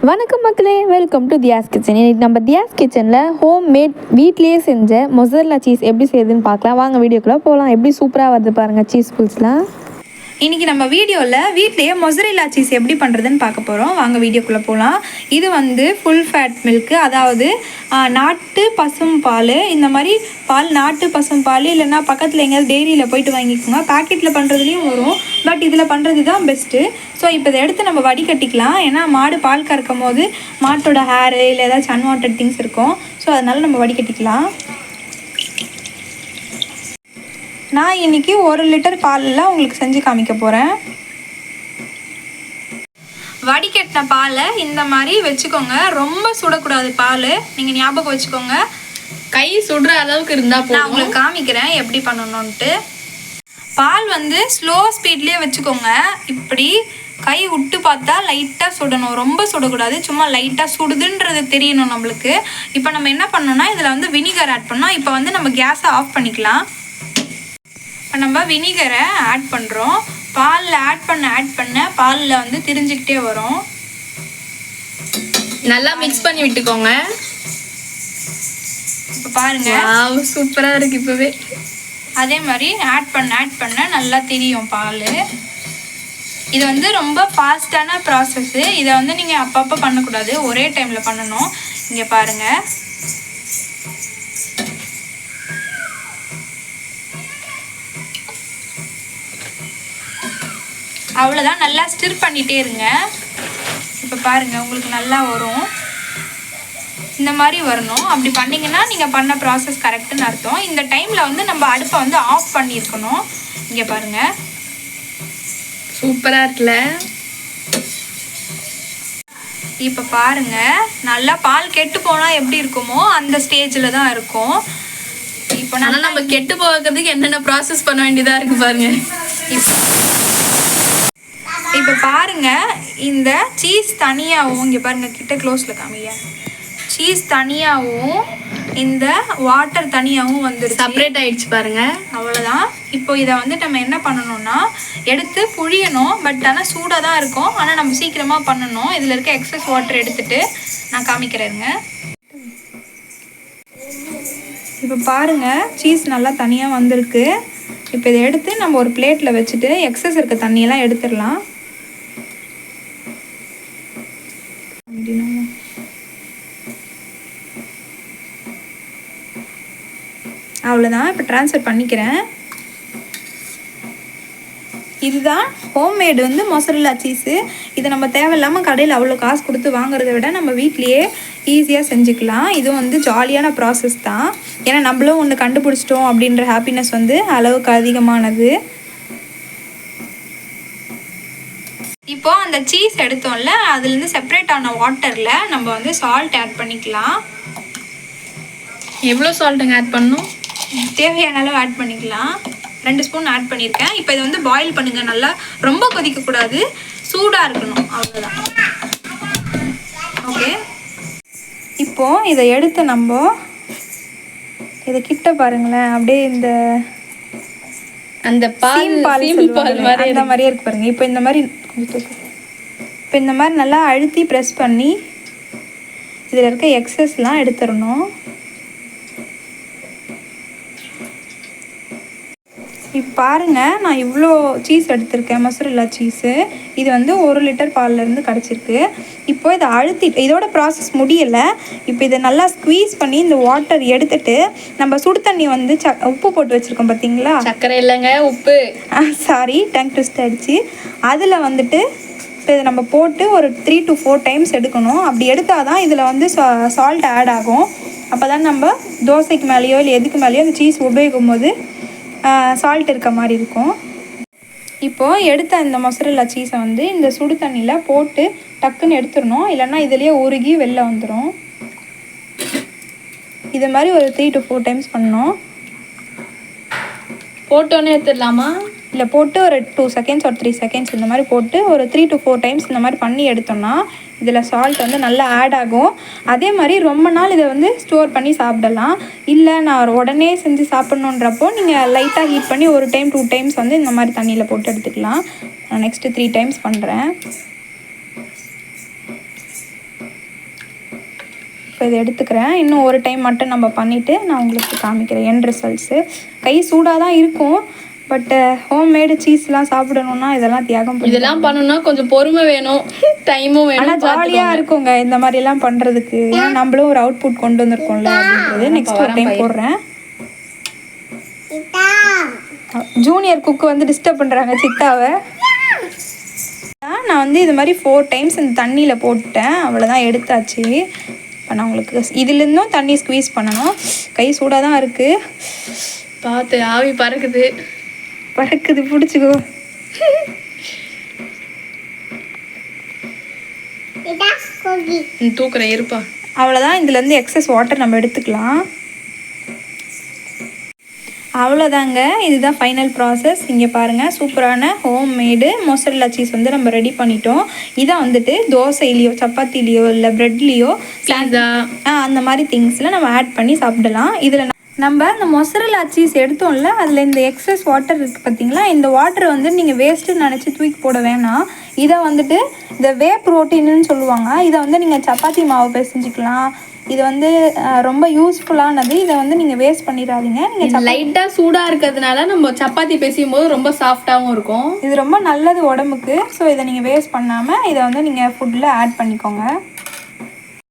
வணக்கம் மக்களே, welcome to தியாஸ் kitchen. இன்றைக்கி நம்ம தியாஸ் கிச்சனில் ஹோம் மேட் வீட்லேயே செஞ்ச மொசரல்லா சீஸ் எப்படி செய்யுதுன்னு பார்க்கலாம். வாங்க வீடியோக்குள்ளே போகலாம். எப்படி சூப்பராக வருது பாருங்கள் சீஸ் புல்ஸ்லாம். இன்றைக்கி நம்ம வீடியோவில் வீட்லேயே மொசரல்லா சீஸ் எப்படி பண்ணுறதுன்னு பார்க்க போகிறோம். வாங்க வீடியோக்குள்ளே போகலாம். இது வந்து ஃபுல் ஃபேட் மில்க்கு, அதாவது நாட்டு பசும் பால். இந்த மாதிரி பால் நாட்டு பசும் பால் இல்லைன்னா பக்கத்தில் எங்கேயாவது டெய்ரியில் போயிட்டு வாங்கிக்கோங்க. பேக்கெட்டில் பண்ணுறதுலேயும் வரும், பட் இதில் பண்ணுறது தான் பெஸ்ட்டு. ஸோ இப்போ இதை எடுத்து நம்ம வடிகட்டிக்கலாம். ஏன்னா மாடு பால் கறக்கும் போது மாட்டோட ஹேரு இல்லை ஏதாச்சும் அன்வான்ட் திங்ஸ் இருக்கும். ஸோ அதனால் நம்ம வடிகட்டிக்கலாம். நான் இன்றைக்கி 1 லிட்டர் பாலில் உங்களுக்கு செஞ்சு காமிக்க போகிறேன். வடிகட்டின பாலை இந்த மாதிரி வச்சுக்கோங்க. ரொம்ப சுடக்கூடாது பால், நீங்கள் ஞாபகம் வச்சுக்கோங்க. கை சுடுற அளவுக்கு இருந்தால் நான் உங்களுக்கு காமிக்கிறேன் எப்படி பண்ணணுன்ட்டு. பால் வந்து ஸ்லோ ஸ்பீட்லேயே வச்சுக்கோங்க. இப்படி கை விட்டு பார்த்தா லைட்டாக சுடணும், ரொம்ப சுடக்கூடாது. சும்மா லைட்டாக சுடுதுன்றது தெரியணும் நம்மளுக்கு. இப்போ நம்ம என்ன பண்ணோம்னா இதில் வந்து வினிகர் ஆட் பண்ணோம். இப்போ வந்து நம்ம கேஸை ஆஃப் பண்ணிக்கலாம். இப்போ நம்ம வினிகரை ஆட் பண்ணுறோம். பாலில் ஆட் பண்ண பாலில் வந்து திரிஞ்சிக்கிட்டே வரும். நல்லா மிக்ஸ் பண்ணி விட்டுக்கோங்க. இப்போ பாருங்கள் சூப்பராக இருக்குது. இப்போவே அதே மாதிரி ஆட் பண்ண நல்லா திரியும் பால். இது வந்து ரொம்ப ஃபாஸ்ட்டான ப்ராசஸ்ஸு. இதை வந்து நீங்கள் அப்பப்போ பண்ணக்கூடாது, ஒரே டைமில் பண்ணணும். இங்கே பாருங்கள், அவ்வளோதான். நல்லா ஸ்டிர் பண்ணிகிட்டே இருங்க. இப்போ பாருங்கள் உங்களுக்கு நல்லா வரும். இந்த மாதிரி வரணும். அப்படி பண்ணிங்கன்னா நீங்கள் பண்ண ப்ராசஸ் கரெக்டுன்னு அர்த்தம். இந்த டைமில் வந்து நம்ம அடுப்பை வந்து ஆஃப் பண்ணியிருக்கணும். இங்கே பாருங்கள் சூப்பராக இருக்குல்ல. இப்போ பாருங்கள் நல்லா பால் கெட்டு போனால் எப்படி இருக்குமோ அந்த ஸ்டேஜில் தான் இருக்கும். இப்போ நம்ம கெட்டு போகிறதுக்கு என்னென்ன ப்ராசஸ் பண்ண வேண்டியதாக இருக்குது பாருங்கள். இப்போ பாருங்கள் இந்த சீஸ் தனியாகவும், இங்கே பாருங்கள் கிட்ட க்ளோஸில் காமிங்க, சீஸ் தனியாகவும் இந்த வாட்டர் தனியாகவும் வந்துடுச்சு, செப்பரேட் ஆகிடுச்சு பாருங்கள். அவ்வளோதான். இப்போ இதை வந்து நம்ம என்ன பண்ணணும்னா எடுத்து புழியணும். பட் ஆனால் சூடாக தான் இருக்கும். ஆனால் நம்ம சீக்கிரமாக பண்ணணும். இதில் இருக்க எக்ஸஸ் வாட்டர் எடுத்துகிட்டு நான் காமிக்கிறேங்க. இப்போ பாருங்கள் சீஸ் நல்லா தனியாக வந்திருக்கு. இப்போ இதை எடுத்து நம்ம ஒரு பிளேட்டில் வச்சுட்டு எக்ஸஸ் இருக்க தண்ணியெல்லாம் எடுத்துடலாம். அவ்வளோதான். இப்போ ட்ரான்ஸ்ஃபர் பண்ணிக்கிறேன். இதுதான் ஹோம்மேடு வந்து மொசரல்லா சீஸு. இதை நம்ம தேவையில்லாமல் கடையில் அவ்வளோ காசு கொடுத்து வாங்குறத விட நம்ம வீட்லேயே ஈஸியாக செஞ்சுக்கலாம். இது வந்து ஜாலியான ப்ராசஸ் தான். ஏன்னா நம்மளும் ஒன்று கண்டுபிடிச்சிட்டோம் அப்படின்ற ஹாப்பினஸ் வந்து அளவுக்கு அதிகமானது. இப்போது அந்த சீஸ் எடுத்தோம்ல, அதுலேருந்து செப்பரேட் ஆன வாட்டரில் நம்ம வந்து சால்ட் ஆட் பண்ணிக்கலாம். எவ்வளோ சால்ட்டுங்க ஆட் பண்ணணும்? தேவையான அளவு ஆட் பண்ணிக்கலாம். 2 ஸ்பூன் ஆட் பண்ணியிருக்கேன். இப்போ இதை வந்து பாயில் பண்ணுங்கள். நல்லா ரொம்ப கொதிக்கக்கூடாது, சூடாக இருக்கணும், அவ்வளோதான். ஓகே, இப்போது இதை எடுத்து நம்ம இதை கிட்ட பாருங்களேன், அப்படியே இந்த அந்த பால் அந்த மாதிரியே இருக்கு பாருங்கள். இப்போ இந்த மாதிரி நல்லா அழுத்தி ப்ரெஸ் பண்ணி இதில் இருக்க எக்ஸஸ்லாம் எடுத்துடணும். இப்போ பாருங்கள் நான் இவ்வளோ சீஸ் எடுத்திருக்கேன், மொசரல்லா சீஸு. இது வந்து 1 லிட்டர் பால்லேருந்து கிடச்சிருக்கு. இப்போ இதை இதோட ப்ராசஸ் முடியலை. இப்போ இதை நல்லா ஸ்க்வீஸ் பண்ணி இந்த வாட்டர் எடுத்துட்டு நம்ம சுடு தண்ணி வந்து உப்பு போட்டு வச்சுருக்கோம் பார்த்தீங்களா? சர்க்கரை இல்லைங்க, உப்பு. சாரி, டங் ட்விஸ்ட் ஆகிடுச்சு. அதில் வந்துட்டு இப்போ இதை நம்ம போட்டு ஒரு 3 to 4 டைம்ஸ் எடுக்கணும். அப்படி எடுத்தால் தான் இதில் வந்து சால்ட் ஆட் ஆகும். அப்போ தான் நம்ம தோசைக்கு மேலேயோ இல்லை எதுக்கு மேலேயோ அந்த சீஸ் உபயோகிக்கும் போது சால்ட் இருக்க மாதிரி இருக்கும். இப்போது எடுத்த இந்த மொசரல்லா சீஸை வந்து இந்த சுடு தண்ணியில் போட்டு டக்குன்னு எடுத்துடணும். இல்லைன்னா இதுலேயே உருகி வெளில வந்துடும். இது மாதிரி ஒரு 3 to 4 டைம்ஸ் பண்ணணும். போட்டோன்னே எடுத்துடலாமா? இல்லை, போட்டு ஒரு 2 செகண்ட்ஸ் ஒரு 3 செகண்ட்ஸ் இந்த மாதிரி போட்டு ஒரு 3 to 4 டைம்ஸ் இந்த மாதிரி பண்ணி எடுத்தோம்னா இதில் சால்ட் வந்து நல்லா ஆட் ஆகும். அதே மாதிரி ரொம்ப நாள் இதை வந்து ஸ்டோர் பண்ணி சாப்பிடலாம். இல்லை நான் உடனே செஞ்சு சாப்பிட்ணுன்றப்போ நீங்கள் லைட்டாக ஹீட் பண்ணி ஒரு டைம் 2 டைம்ஸ் வந்து இந்த மாதிரி தண்ணியில் போட்டு எடுத்துக்கலாம். நான் நெக்ஸ்ட்டு 3 டைம்ஸ் பண்ணுறேன். இதை எடுத்துக்கிறேன். இன்னும் ஒரு டைம் மட்டும் நம்ம பண்ணிவிட்டு நான் உங்களுக்கு காமிக்கிறேன் எண்ட் ரிசல்ட்ஸு. கை சூடாக தான் இருக்கும், பட்டு ஹோம்மேடு சீஸ்லாம் சாப்பிடணுன்னா இதெல்லாம் தியாகம் பண்ணி இதெல்லாம் பண்ணணும்னா கொஞ்சம் பொறுமை வேணும், டைமும் வேணும். ஆனால் ஜாலியாக இருக்குங்க இந்த மாதிரிலாம் பண்ணுறதுக்கு. ஏன்னா நம்மளும் ஒரு அவுட்புட் கொண்டு வந்திருக்கோம்ல அப்படின்றது. நெக்ஸ்ட் ஒரு டைம் போடுறேன். ஜூனியர் குக்கு வந்து டிஸ்டர்ப் பண்ணுறாங்க சித்தாவை. நான் வந்து இது மாதிரி 4 டைம்ஸ் இந்த தண்ணியில் போட்டுட்டேன், அவ்வளோதான் எடுத்தாச்சு. இப்போ நான் உங்களுக்கு இதுலேருந்தும் தண்ணி ஸ்குவீஸ் பண்ணணும். கை சூடாக தான் இருக்குது, பார்த்து ஆவி பறக்குது பிடிச்சிக்கோ. தூக்குறேன் இருப்பா. அவ்வளோதான், இதுலேருந்து எக்ஸஸ் வாட்டர் நம்ம எடுத்துக்கலாம். அவ்வளோதாங்க, இதுதான் ஃபைனல் ப்ராசஸ். இங்கே பாருங்கள், சூப்பரான ஹோம்மேடு மொசரல்லா சீஸ் வந்து நம்ம ரெடி பண்ணிட்டோம். இதை வந்துட்டு தோசையிலையோ சப்பாத்திலேயோ இல்லை ப்ரெட்லேயோ அந்த மாதிரி திங்ஸில் நம்ம ஆட் பண்ணி சாப்பிடலாம். இதில் நம்ம இந்த மொசரல்லா சீஸ் எடுத்தோம்ல, அதில் இந்த எக்ஸஸ் வாட்டர் இருக்குது பார்த்தீங்களா, இந்த வாட்டரை வந்து நீங்கள் வேஸ்ட்டுன்னு நினச்சி தூக்கி போட வேணாம். இதை வந்துட்டு இந்த வே ப்ரோட்டீன்னு சொல்லுவாங்க. இதை வந்து நீங்கள் சப்பாத்தி மாவு பிசைஞ்சிக்கலாம். இது வந்து ரொம்ப யூஸ்ஃபுல்லானது. இதை வந்து நீங்கள் வேஸ்ட் பண்ணிடாதீங்க. நீங்கள் லைட்டாக சூடாக இருக்கிறதுனால நம்ம சப்பாத்தி பேசும் போது ரொம்ப சாஃப்டாகவும் இருக்கும். இது ரொம்ப நல்லது உடம்புக்கு. ஸோ இதை நீங்கள் வேஸ்ட் பண்ணாமல் இதை வந்து நீங்கள் ஃபுட்டில் ஆட் பண்ணிக்கோங்க.